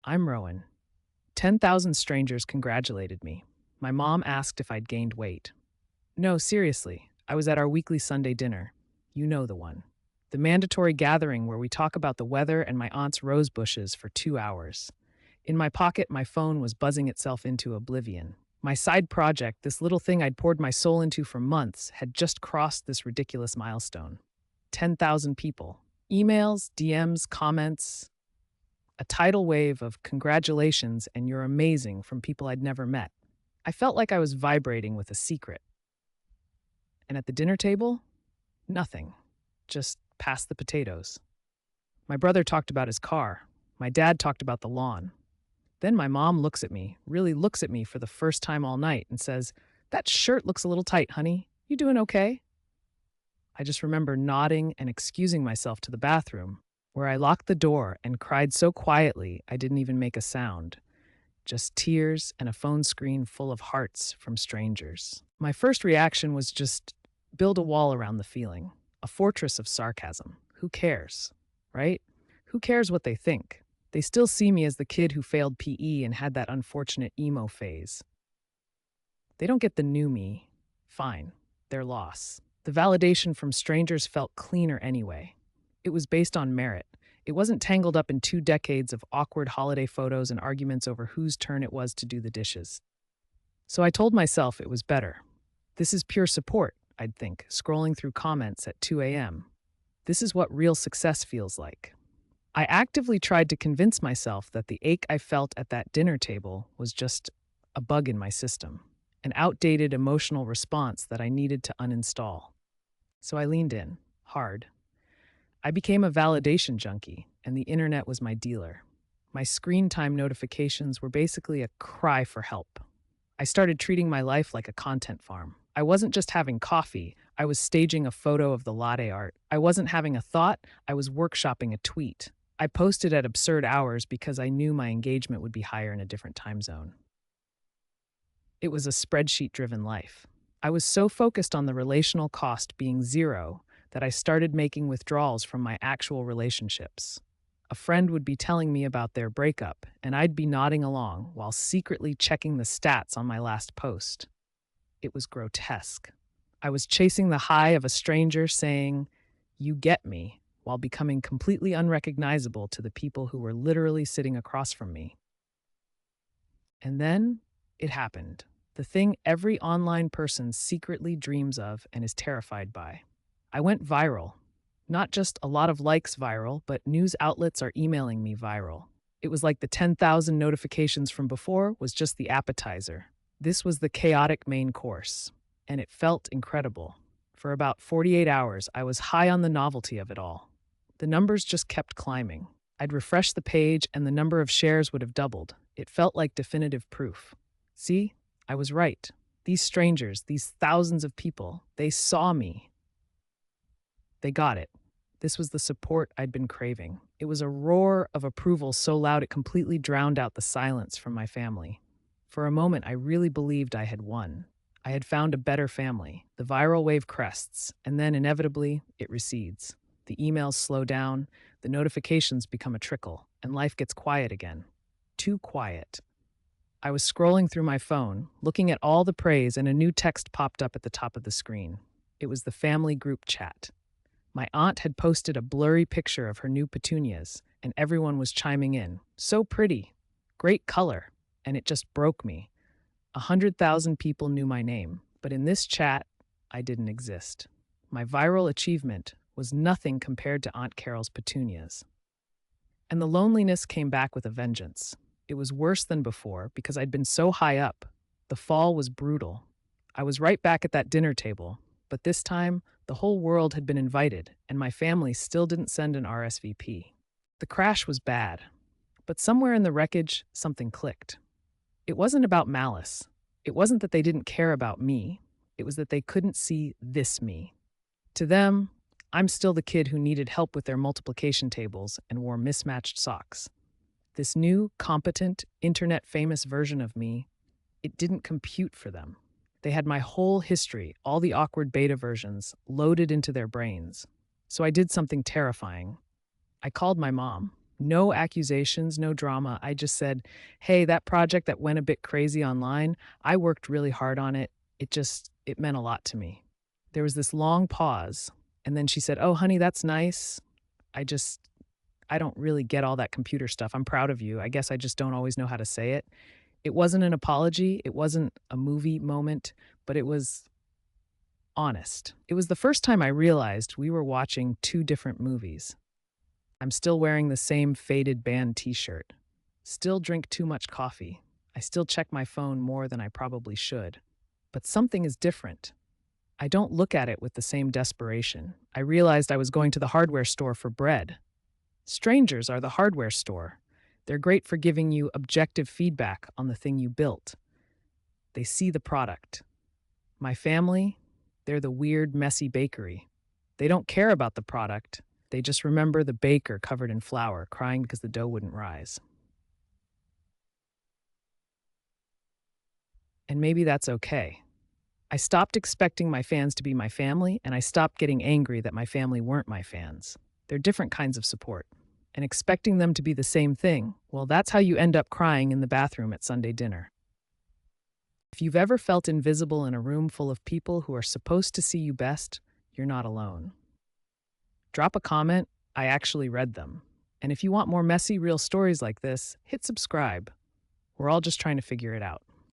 I'm Rowan. 10,000 strangers congratulated me. My mom asked if I'd gained weight. No, seriously, I was at our weekly Sunday dinner. You know the one. The mandatory gathering where we talk about the weather and my aunt's rose bushes for 2 hours. In my pocket, my phone was buzzing itself into oblivion. My side project, this little thing I'd poured my soul into for months, had just crossed this ridiculous milestone. 10,000 people. Emails, DMs, comments, a tidal wave of congratulations and you're amazing from people I'd never met. I felt like I was vibrating with a secret. And at the dinner table, nothing. Just pass the potatoes. My brother talked about his car. My dad talked about the lawn. Then my mom looks at me, really looks at me for the first time all night and says, "That shirt looks a little tight, honey. You doing okay?" I just remember nodding and excusing myself to the bathroom, where I locked the door and cried so quietly I didn't even make a sound. Just tears and a phone screen full of hearts from strangers. My first reaction was just build a wall around the feeling, a fortress of sarcasm. Who cares, right? Who cares what they think? They still see me as the kid who failed PE and had that unfortunate emo phase. They don't get the new me. Fine, their loss. The validation from strangers felt cleaner anyway. It was based on merit. It wasn't tangled up in 2 decades of awkward holiday photos and arguments over whose turn it was to do the dishes. So I told myself it was better. This is pure support, I'd think, scrolling through comments at 2 a.m. This is what real success feels like. I actively tried to convince myself that the ache I felt at that dinner table was just a bug in my system, an outdated emotional response that I needed to uninstall. So I leaned in, hard. I became a validation junkie, and the internet was my dealer. My screen time notifications were basically a cry for help. I started treating my life like a content farm. I wasn't just having coffee, I was staging a photo of the latte art. I wasn't having a thought, I was workshopping a tweet. I posted at absurd hours because I knew my engagement would be higher in a different time zone. It was a spreadsheet driven life. I was so focused on the relational cost being zero that I started making withdrawals from my actual relationships. A friend would be telling me about their breakup, and I'd be nodding along while secretly checking the stats on my last post. It was grotesque. I was chasing the high of a stranger saying, "You get me," while becoming completely unrecognizable to the people who were literally sitting across from me. And then it happened. The thing every online person secretly dreams of and is terrified by. I went viral. Not just a lot of likes viral, but news outlets are emailing me viral. It was like the 10,000 notifications from before was just the appetizer. This was the chaotic main course, and it felt incredible. For about 48 hours, I was high on the novelty of it all. The numbers just kept climbing. I'd refresh the page, and the number of shares would have doubled. It felt like definitive proof. See, I was right. These strangers, these thousands of people, they saw me. They got it. This was the support I'd been craving. It was a roar of approval so loud it completely drowned out the silence from my family. For a moment, I really believed I had won. I had found a better family. The viral wave crests, and then inevitably, it recedes. The emails slow down, the notifications become a trickle, and life gets quiet again. Too quiet. I was scrolling through my phone, looking at all the praise, and a new text popped up at the top of the screen. It was the family group chat. My aunt had posted a blurry picture of her new petunias, and everyone was chiming in. So pretty. Great color. And it just broke me. 100,000 people knew my name, but in this chat, I didn't exist. My viral achievement was nothing compared to Aunt Carol's petunias. And the loneliness came back with a vengeance. It was worse than before because I'd been so high up. The fall was brutal. I was right back at that dinner table, but this time, the whole world had been invited, and my family still didn't send an RSVP. The crash was bad, but somewhere in the wreckage, something clicked. It wasn't about malice. It wasn't that they didn't care about me. It was that they couldn't see this me. To them, I'm still the kid who needed help with their multiplication tables and wore mismatched socks. This new, competent, internet-famous version of me, it didn't compute for them. They had my whole history, all the awkward beta versions, loaded into their brains. So I did something terrifying. I called my mom. No accusations, no drama. I just said, hey, that project that went a bit crazy online, I worked really hard on it. It meant a lot to me. There was this long pause. And then she said, oh, honey, that's nice. I just, I don't really get all that computer stuff. I'm proud of you. I guess I just don't always know how to say it. It wasn't an apology. It wasn't a movie moment, but it was honest. It was the first time I realized we were watching two different movies. I'm still wearing the same faded band t shirt. Still drink too much coffee. I still check my phone more than I probably should. But something is different. I don't look at it with the same desperation. I realized I was going to the hardware store for bread. Strangers are the hardware store. They're great for giving you objective feedback on the thing you built. They see the product. My family, they're the weird, messy bakery. They don't care about the product. They just remember the baker covered in flour, crying because the dough wouldn't rise. And maybe that's okay. I stopped expecting my fans to be my family, and I stopped getting angry that my family weren't my fans. They're different kinds of support. And expecting them to be the same thing, well, that's how you end up crying in the bathroom at Sunday dinner. If you've ever felt invisible in a room full of people who are supposed to see you best, you're not alone. Drop a comment. I actually read them. And if you want more messy, real stories like this, hit subscribe. We're all just trying to figure it out.